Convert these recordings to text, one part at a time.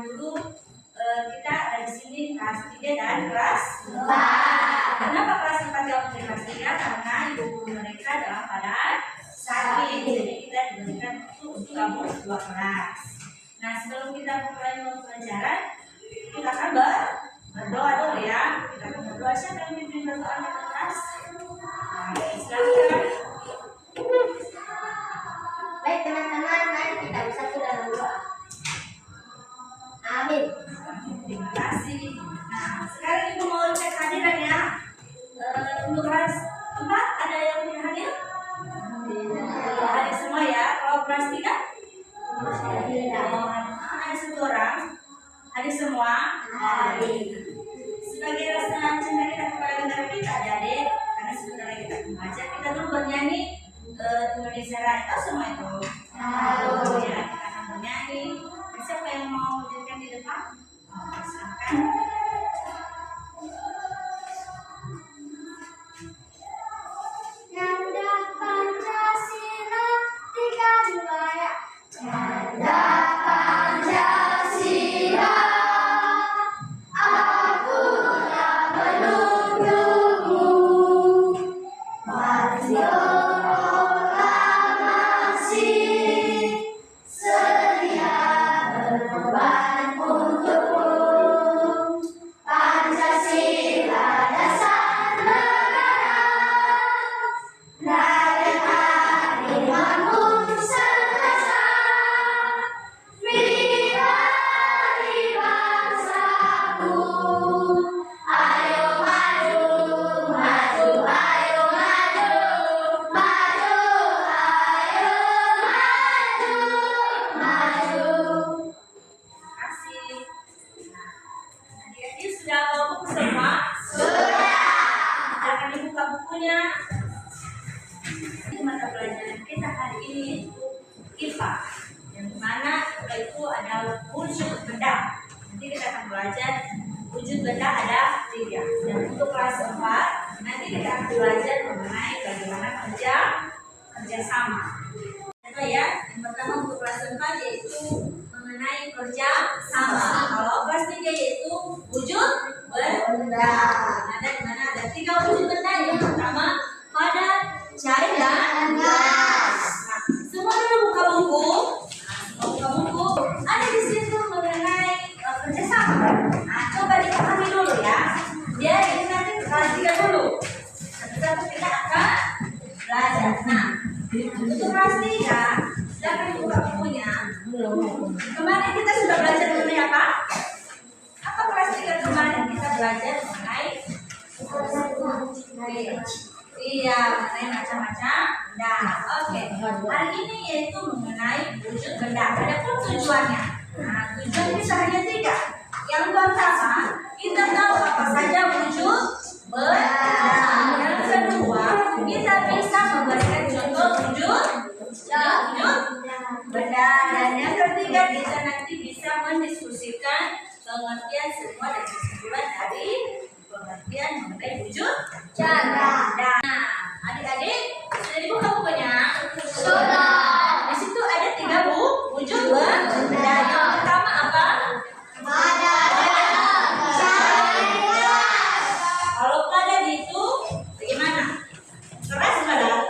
dulu kita ada di sini kelas 3 dan kelas 4. Kenapa kelas 4 gabung di kelas 3? Karena ibu guru mereka dalam keadaan sakit. Jadi kita diberikan untuk gabung dua kelas. Nah, sebelum kita mulai pelajaran, kita akan berdoa dulu ya. Kita akan berdoa. Siapa yang mimpin berdoa di kelas? Nah, silakan. Baik teman-teman, mari kita bersatu dalam doa. Amin. Terima kasih. Nah, sekarang ibu mau cek hadiran ya. Untuk kelas 4 ada yang tidak hadir? Hadir semua ya. Kalau kelas 3? Ada satu orang. Hadir semua? Hadir. Sebagai rasa cinta kita kepada negara kita, adik-adik, karena sebentar lagi kita belajar, kita dulu bernyanyi Indonesia Raya. Tahu semua itu? Tahu ya. Kita akan bernyanyi. Siapa yang mau dirikan di depan? Silakan. Nanda Pancasila 32 ya. Nanda Pancasila, aku yang menunjukmu. Maju proklamasi, sedia berkorban untukmu. Pancasila dasar negara, rakyat harimu serasa. Pribadi bangsaku, ayo maju, maju, ayo maju, maju, ayo maju, maju. Kasih. Nah, adik-adik sudah bawa buku semua? Sudah. Akan dibuka bukunya. Ini mata pelajaran kita hari ini IPA, yang mana IPA itu adalah wujud benda. Nanti kita akan belajar wujud benda ada 3. Dan untuk kelas 4 nanti kita akan belajar mengenai bagaimana kerjasama. Contoh ya, yang pertama untuk kelas 4 yaitu mengenai kerja sama. Kalau kelas 3 yaitu wujud benda. Ada di mana ada 3 wujud benda. Yang pertama padat, cair dan gas. Nah, semua dulu buka buku. Buka buku. Ada di situ mengenai kerjasama. Nah, coba dipahami dulu ya. Dia ini nanti kelas 3 dulu. Satu-satu kita akan belajar. Nah, untuk kelas 3 silakan buka bukunya. Kemarin kita sudah belajar mengenai apa? Apa kelas 3 kemarin kita belajar mengenai? Iya, mengenai macam-macam benda. Oke. Hari ini yaitu mengenai wujud benda. Ada pun tujuannya. Nah, tujuan kita hanya 3. Yang pertama, kita tahu apa saja wujud benda. Yang kedua, kita bisa memberikan contoh wujud benda. Dan yang ketiga, kita nanti bisa mendiskusikan pengertian semua dan kesimpulan dari pengertian mengenai wujud benda. Nah, adik-adik sudah dibuka bukunya? Sudah. Di situ ada 3 wujud benda. Yang pertama apa? Kalau padat itu bagaimana? Keras padat?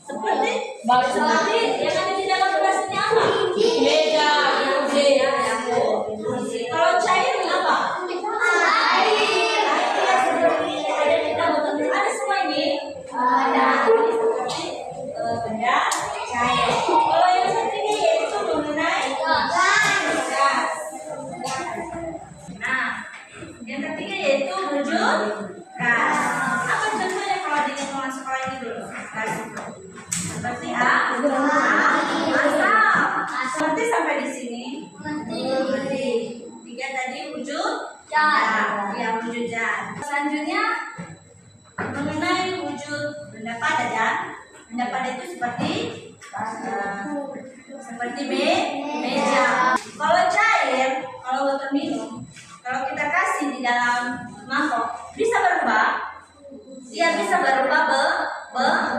Seperti yang ada di dalam kerasnya apa? Meja. Kalau cair apa? Air. Seperti ada di dalam. Ada semua ini? Ada. Seperti benda cair. Kalau yang ketiga yaitu mengenai gas. Nah, yang ketiga yaitu wujud gas. Apa contohnya kalau di lingkungan sekolah ini dulu? Gas. Seperti asap. Seperti sampai di sini. Mengerti. 3 tadi wujud gas. Ya, wujud gas. Selanjutnya mengenai wujud benda padat ya. Benda padat itu seperti meja. Kalau cair, kalau botol minum, kalau kita kasih di dalam mangkok, bisa berubah. Dia bisa berubah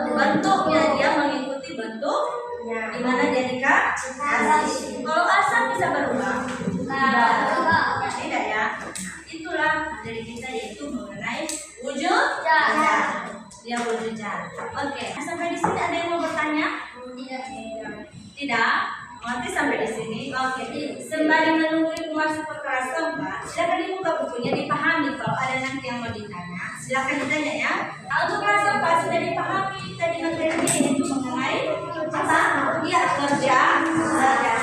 bentuknya, dia mengikuti bentuk di mana dia dikasih. Kalau Oke, sembari menunggu ibu masuk ke kelas keempat, silakan dibuka bukunya, dipahami. Kalau ada nanti yang mau ditanya, silakan ditanya ya. Nah, untuk kelas keempat sudah dipahami tadi materinya itu mengenai apa? Iya, kerja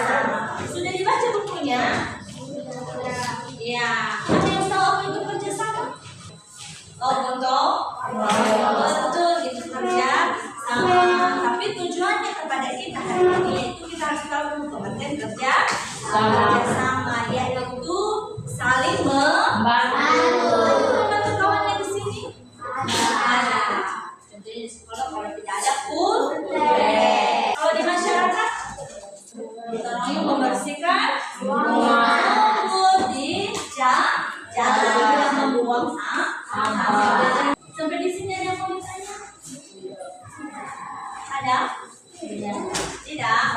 sama. Sudah dibaca bukunya? Ya, ada yang tahu apa itu kerja sama? Oh, betul. Betul, itu kerja sama. Tapi tujuannya kepada kita hari ini itu kita harus tahu dulu pengertian kerja sama, yaitu saling membantu. Membantu kawannya di sini ada. Contohnya di sekolah kalau tidak ada kalau di masyarakat tolong membersihkan rumput di jalan, membuang sampah. Sampai di sini ada yang mau ditanya? Ada? Tidak.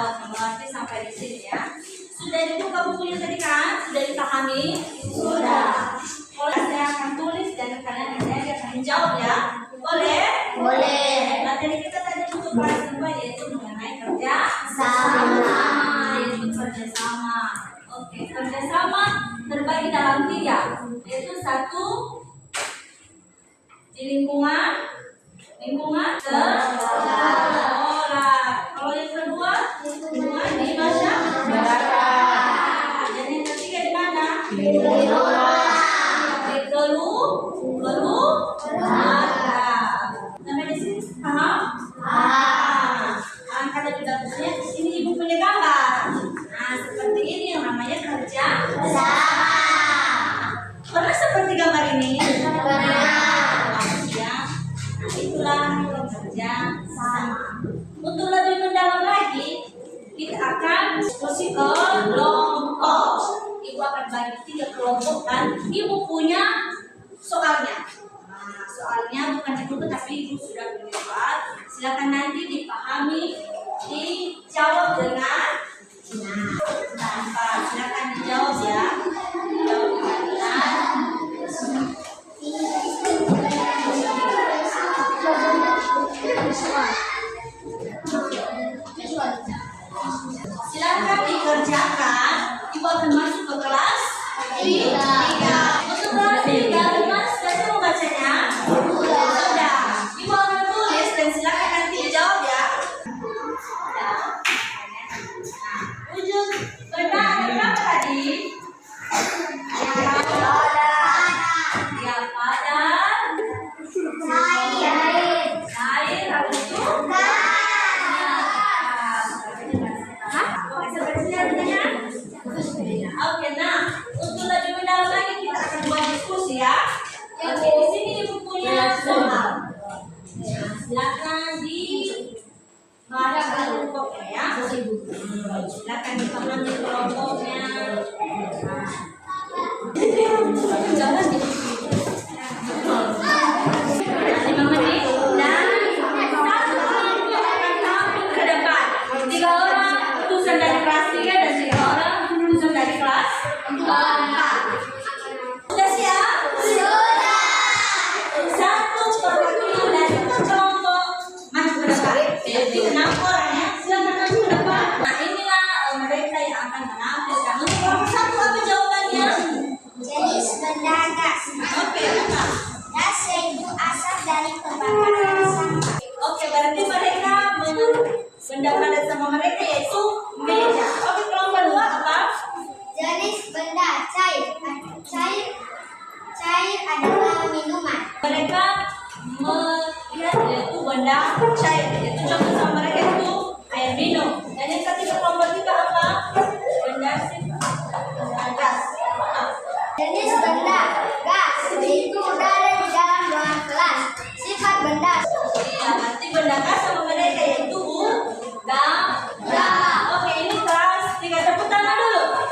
Oh, mengerti sampai di sini ya. Sudah dibuka bukunya tadi kan? Sudah dipahami? Sudah. Boleh saya akan tulis dan kalian nanti akan menjawab ya. Boleh? Boleh. Materi kita tadi untuk kelas 2 yaitu mengenai kerja Sama. Yaitu kerja sama. Oke, kerja sama terbagi dalam 3, yaitu 1 di lingkungan sekolah. Kalau yang kedua, lingkungan di masyarakat. Dan yang ketiga di mana? Di keluarga. Sampai di sini paham? Angkat lebih bagusnya di sini ibu punya gambar. Nah, seperti ini yang namanya kerja sama. Pernah seperti gambar ini? Ya. Nah, itulah kerja sama. Untuk lebih mendalam lagi, kita akan diskusi kelompok. Ibu akan bagi 3 kelompok dan ibu punya soalnya. Nah, soalnya bukan di buku tapi ibu sudah punya soal. Silakan nanti dipahami, dijawab dengan tanpa. Silakan dijawab ya. Dijawab dengan benar. Silakan dikerjakan. Ibu akan masuk ke kelas 3. Untuk kelas 3, gimana sudah semua bacanya? Sudah. Ibu akan tulis dan silakan nanti dijawab ya. Nah, ujung benda ada berapa tadi? Ya, pada cair habis itu Oke, nah untuk lebih mendalam lagi kita akan buat diskusi ya. Oke, di sini ibu punya soal. Nah, silakan di kelompoknya ya. Silakan dipahami kelompoknya. Jangan di 5 menit dan 1 kelompok akan tampil ke depan. 3 orang utusan dari kelas 3 dan 3 orang utusan dari kelas 4. Sudah siap? Sudah. 1 perwakilan dari kelompok maju ke depan. Jadi 6 orang ya. Silakan maju ke depan. Nah, inilah mereka yang akan menampilkan. Untuk kelompok 1 apa jawabannya? Jenis benda gas. Oke, apa? Gas yaitu asap dari kebakaran sampah. Oke, berarti mereka benda padat sama mereka yaitu meja. Oke, kelompok 2 apa? Jenis benda cair. Cair adalah minuman. Mereka melihat yaitu benda cair. Yaitu contoh sama mereka itu air minum. Dan yang ketiga kelompok 3 apa? Benda gas. Jenis benda gas yaitu udara di dalam ruangan kelas. Sifat benda. Iya, berarti benda gas sama mereka yaitu udara. Oke, ini kelas 3. Tepuk tangan dulu.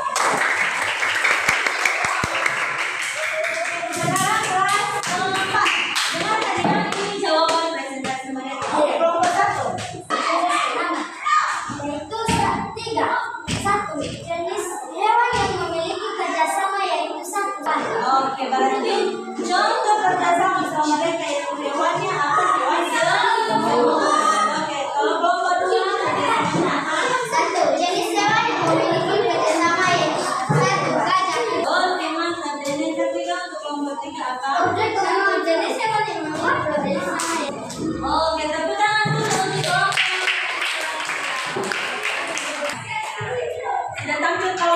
Sekarang kelas 4. Dengar tadi kan ini jawaban presentasi mereka. Oke, kelompok 1. Yaitu 1. Jenis hewan yang memiliki kerjasama yaitu 1. Oke, berarti contoh kerjasama sama mereka yaitu hewannya apa? Hewan semut. Oke, kalau kelompok 2 1. Jenis hewan yang memiliki kerjasama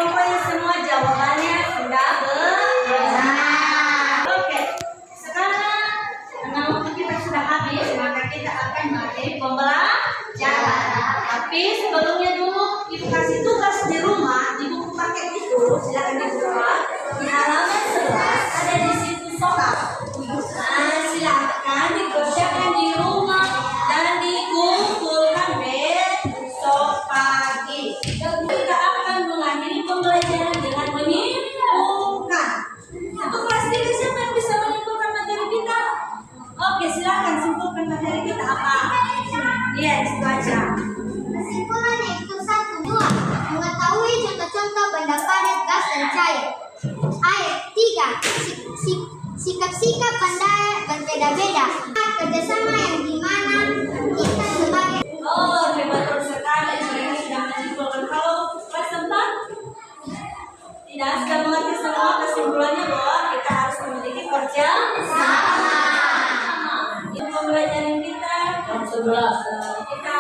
pokoknya semua jawabannya sudah benar. Oke, sekarang karena waktu kita sudah habis, maka kita akan mulai pembelajaran. Tapi sebelumnya dulu ibu kasih tugas di rumah di buku paket itu, silakan dibuka di halaman 11 ada di situ soal. Nah, silakan dikerjakan di rumah dan dikumpulkan besok pagi. Kita akan mengakhiri pembelajaran dengan menyimpulkan. Untuk kelas 3 siapa yang bisa menyimpulkan materi kita? Oke, silakan simpulkan materi kita apa? Yes, baca. Kesimpulannya itu 1, 2. Mengetahui contoh-contoh benda padat, gas, dan cair. Ayat 3. Sikap-sikap benda berbeda-beda. Kerjasama yang dimana kita sebagai Oh, betul sekali. Mereka sudah menyimpulkan. Kalau kelas 4 tidak sudah mengerti semua kesimpulannya bahwa kita harus memiliki kerjasama. Itu pembelajaran kita jam 11. Kita